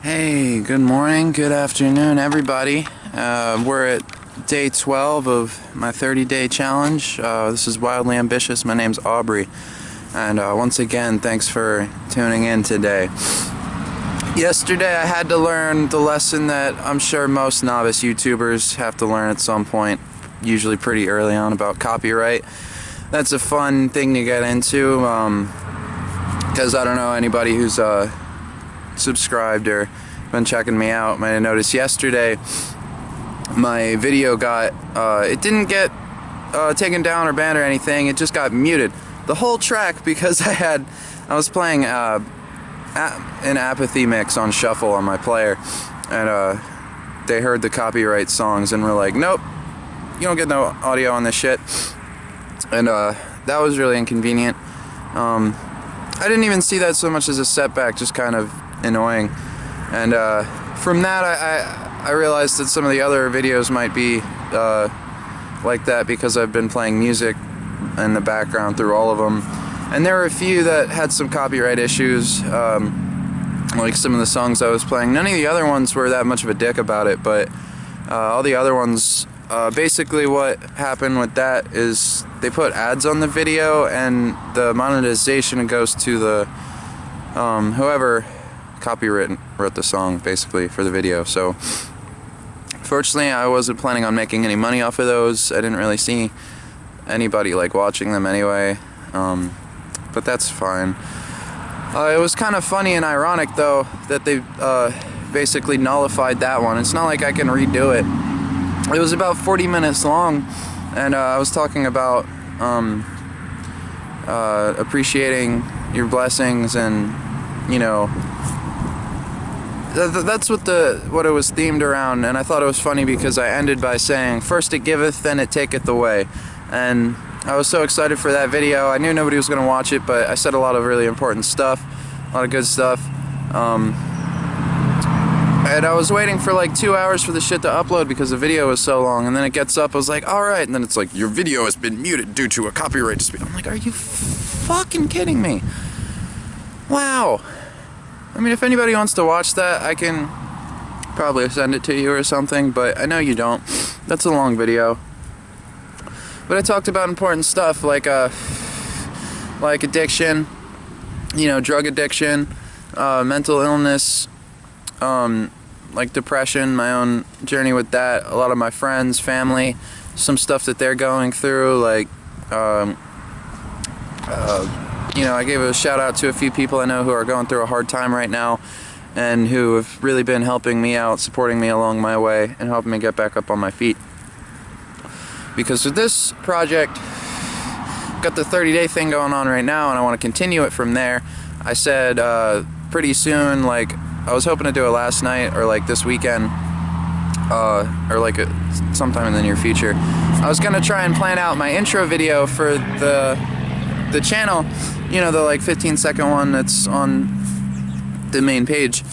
Hey, good morning, good afternoon, everybody. We're at day 12 of my 30-day challenge. This is Wildly Ambitious. My name's Aubrey. And once again, thanks for tuning in today. Yesterday, I had to learn the lesson that I'm sure most novice YouTubers have to learn at some point, usually pretty early on, about copyright. That's a fun thing to get into, because I don't know anybody who's subscribed or been checking me out might have noticed yesterday my video got it didn't get taken down or banned or anything. It just got muted, the whole track, because I was playing an Apathy mix on shuffle on my player, and they heard the copyright songs and were like, nope, you don't get no audio on this shit. And that was really inconvenient. I didn't even see that so much as a setback, just kind of annoying. And from that I realized that some of the other videos might be like that, because I've been playing music in the background through all of them, and there were a few that had some copyright issues, like some of the songs I was playing. None of the other ones were that much of a dick about it, but all the other ones, basically what happened with that is they put ads on the video, and the monetization goes to the whoever wrote the song, basically, for the video. So fortunately I wasn't planning on making any money off of those. I didn't really see anybody like watching them anyway, but that's fine. It was kind of funny and ironic though that they basically nullified that one. It's not like I can redo it. It was about 40 minutes long, and I was talking about appreciating your blessings, and you know, that's what it was themed around. And I thought it was funny because I ended by saying, first it giveth, then it taketh away. And I was so excited for that video. I knew nobody was going to watch it, but I said a lot of really important stuff, a lot of good stuff. And I was waiting for like 2 hours for the shit to upload because the video was so long, and then it gets up. I was like, alright, and then it's like, your video has been muted due to a copyright dispute. I'm like, are you fucking kidding me? Wow. I mean, if anybody wants to watch that, I can probably send it to you or something, but I know you don't. That's a long video. But I talked about important stuff like addiction, you know, drug addiction, mental illness, like depression, my own journey with that, a lot of my friends, family, some stuff that they're going through, like, you know, I gave a shout out to a few people I know who are going through a hard time right now, and who have really been helping me out, supporting me along my way, and helping me get back up on my feet. Because with this project, got the 30-day thing going on right now, and I want to continue it from there. I said pretty soon, like, I was hoping to do it last night, or like this weekend, or like sometime in the near future. I was gonna try and plan out my intro video for the channel, you know, the like 15-second one that's on the main page.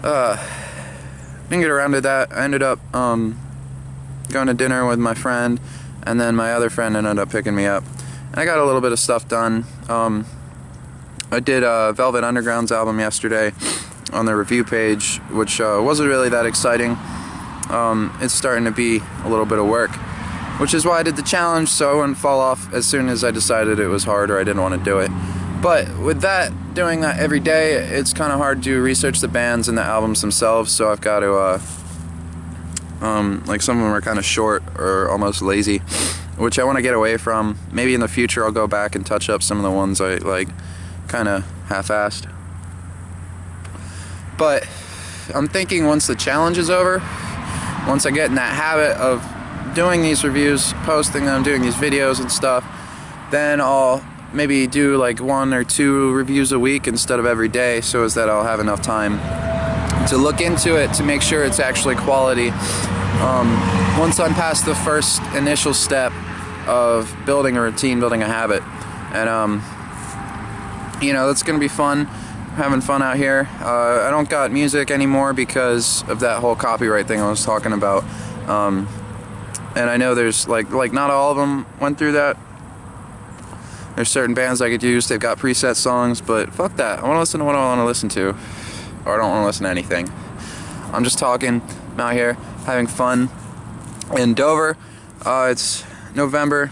Didn't get around to that. I ended up going to dinner with my friend, and then my other friend ended up picking me up. And I got a little bit of stuff done. I did Velvet Underground's album yesterday on the review page, which wasn't really that exciting. It's starting to be a little bit of work, which is why I did the challenge, so I wouldn't fall off as soon as I decided it was hard or I didn't want to do it. But with that, doing that every day, it's kind of hard to research the bands and the albums themselves, so I've got to, like, some of them are kind of short or almost lazy, which I want to get away from. Maybe in the future I'll go back and touch up some of the ones I, like, kind of half-assed. But I'm thinking once the challenge is over, once I get in that habit of doing these reviews, posting them, doing these videos and stuff, then I'll maybe do like 1 or 2 reviews a week instead of every day, so as that I'll have enough time to look into it to make sure it's actually quality. Once I'm past the first initial step of building a routine, building a habit, and you know, that's gonna be fun. Having fun out here. I don't got music anymore because of that whole copyright thing I was talking about. And I know there's like not all of them went through that. There's certain bands I could use, they've got preset songs, but fuck that. I want to listen to what I want to listen to. or I don't want to listen to anything. I'm just talking. I'm out here having fun in Dover. It's November.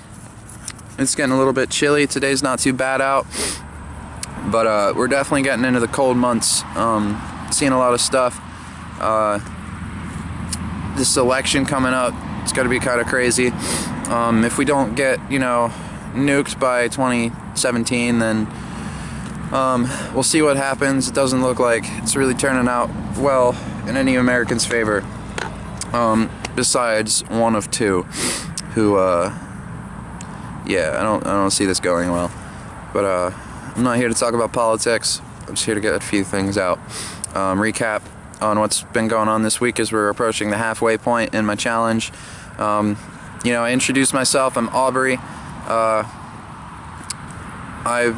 It's getting a little bit chilly. Today's not too bad out, but we're definitely getting into the cold months. Seeing a lot of stuff. This election coming up, it's got to be kind of crazy. If we don't get, nuked by 2017, then we'll see what happens. It doesn't look like it's really turning out well in any American's favor, besides one of two who yeah, I don't see this going well. But I'm not here to talk about politics. I'm just here to get a few things out. Recap on what's been going on this week as we're approaching the halfway point in my challenge. I introduced myself. I'm Aubrey. I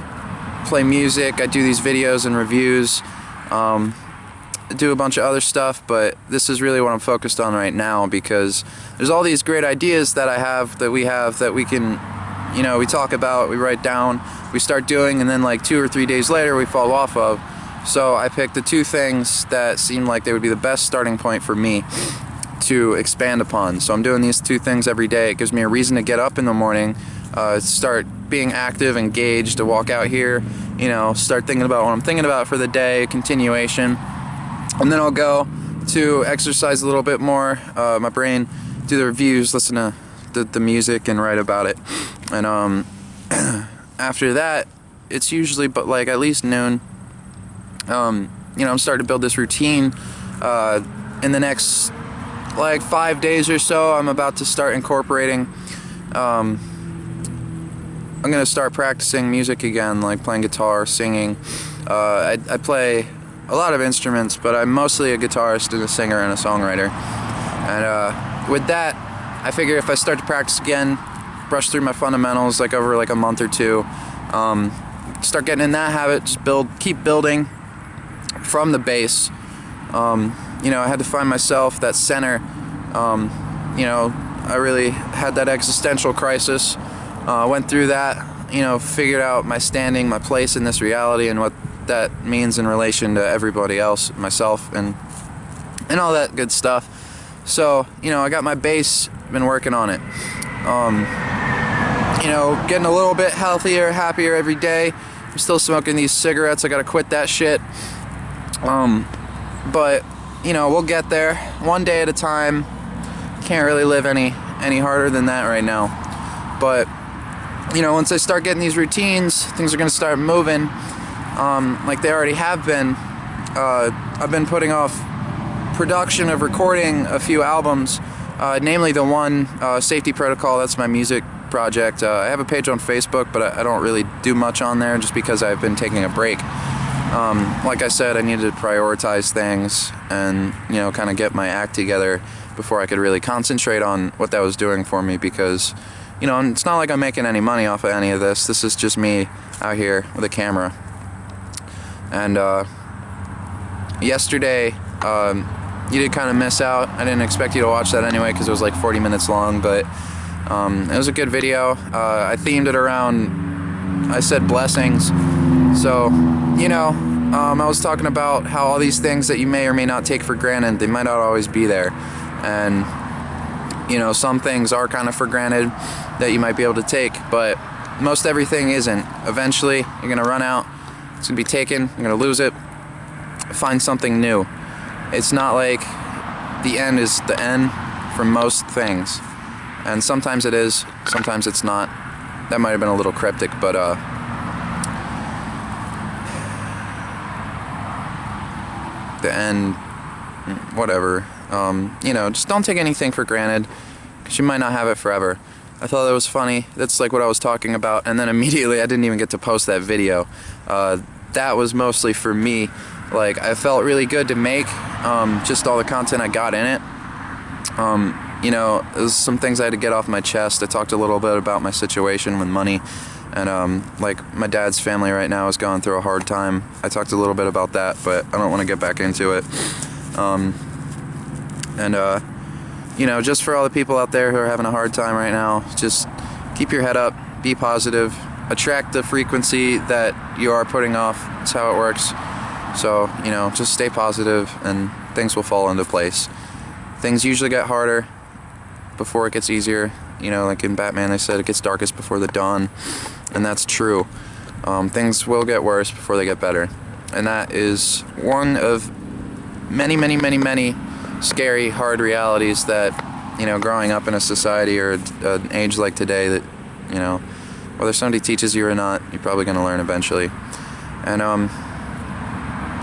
play music. I do these videos and reviews. I do a bunch of other stuff, but this is really what I'm focused on right now, because there's all these great ideas that we can, we talk about, we write down, we start doing, and then like 2 or 3 days later we fall off of. So I picked the two things that seemed like they would be the best starting point for me to expand upon. So I'm doing these two things every day. It gives me a reason to get up in the morning, start being active, engaged, to walk out here, start thinking about what I'm thinking about for the day, continuation. And then I'll go to exercise a little bit more, my brain, do the reviews, listen to the music, and write about it. And after that, it's usually at least noon. I'm starting to build this routine. In the next 5 days or so, I'm about to start incorporating. I'm gonna start practicing music again, like playing guitar, singing. I play a lot of instruments, but I'm mostly a guitarist and a singer and a songwriter. And with that, I figure if I start to practice again, brush through my fundamentals over a month or two, start getting in that habit, just keep building from the base. I had to find myself, that center. I really had that existential crisis. Went through that, figured out my standing, my place in this reality, and what that means in relation to everybody else, myself, and all that good stuff. So, I got my base, been working on it. Getting a little bit healthier, happier every day. I'm still smoking these cigarettes. I gotta quit that shit. But we'll get there one day at a time. Can't really live any harder than that right now. But once I start getting these routines, things are gonna start moving, like they already have been. I've been putting off production of recording a few albums, namely the one, Safety Protocol. That's my music project. I have a page on Facebook, but I don't really do much on there just because I've been taking a break. Like I said, I needed to prioritize things and kind of get my act together before I could really concentrate on what that was doing for me, because it's not like I'm making any money off of any of this. This is just me out here with a camera. And yesterday, you did kind of miss out. I didn't expect you to watch that anyway because it was 40 minutes long, but it was a good video. I themed it around, I said blessings. So, I was talking about how all these things that you may or may not take for granted, they might not always be there. And, some things are kind of for granted that you might be able to take, but most everything isn't. Eventually, you're going to run out. It's going to be taken. You're going to lose it. Find something new. It's not like the end is the end for most things. And sometimes it is, sometimes it's not. That might have been a little cryptic, but the end, whatever. Just don't take anything for granted, because you might not have it forever. I thought that was funny. That's what I was talking about. And then immediately I didn't even get to post that video. That was mostly for me. I felt really good to make, just all the content I got in it. There's some things I had to get off my chest. I talked a little bit about my situation with money, and my dad's family right now is going through a hard time. I talked a little bit about that, but I don't want to get back into it. Just for all the people out there who are having a hard time right now, just keep your head up, be positive, attract the frequency that you are putting off. That's how it works. So, you know, just stay positive and things will fall into place. Things usually get harder before it gets easier. You know, like in Batman they said it gets darkest before the dawn, and that's true. Things will get worse before they get better, and that is one of many scary, hard realities that, you know, growing up in a society or an age like today, that, you know, whether somebody teaches you or not, you're probably going to learn eventually. And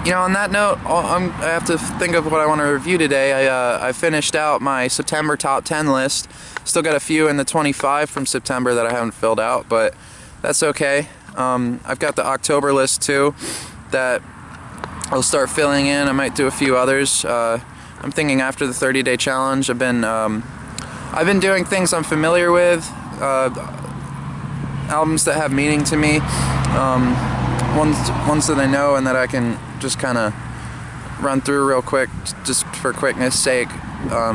you know, on that note, I have to think of what I want to review today. I finished out my September top 10 list. Still got a few in the 25 from September that I haven't filled out, but that's okay. I've got the October list too that I'll start filling in. I might do a few others. I'm thinking after the 30-day challenge, I've been doing things I'm familiar with, albums that have meaning to me, ones that I know and that I can just kind of run through real quick, just for quickness sake,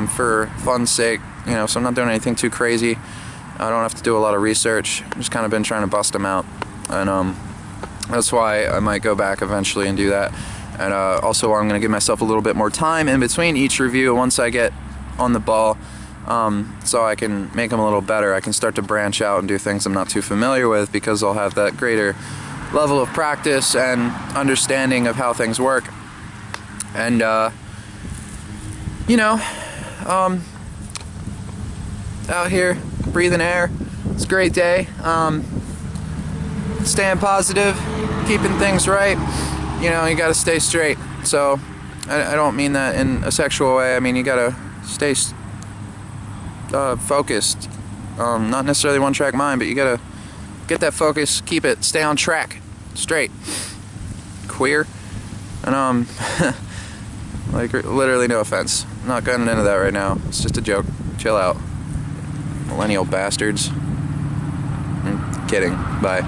for fun's sake, you know. So I'm not doing anything too crazy. I don't have to do a lot of research. Just kind of been trying to bust them out, and that's why I might go back eventually and do that. And also I'm going to give myself a little bit more time in between each review once I get on the ball, so I can make them a little better. I can start to branch out and do things I'm not too familiar with, because I'll have that greater level of practice and understanding of how things work. And you know, out here breathing air, it's a great day. Staying positive, keeping things right. You know, you gotta stay straight. So I don't mean that in a sexual way. I mean, you gotta stay focused. Not necessarily one-track mind, but you gotta get that focus, keep it, stay on track, straight. Queer. And like, literally no offense. I'm not getting into that right now. It's just a joke. Chill out. Millennial bastards. I'm kidding. Bye.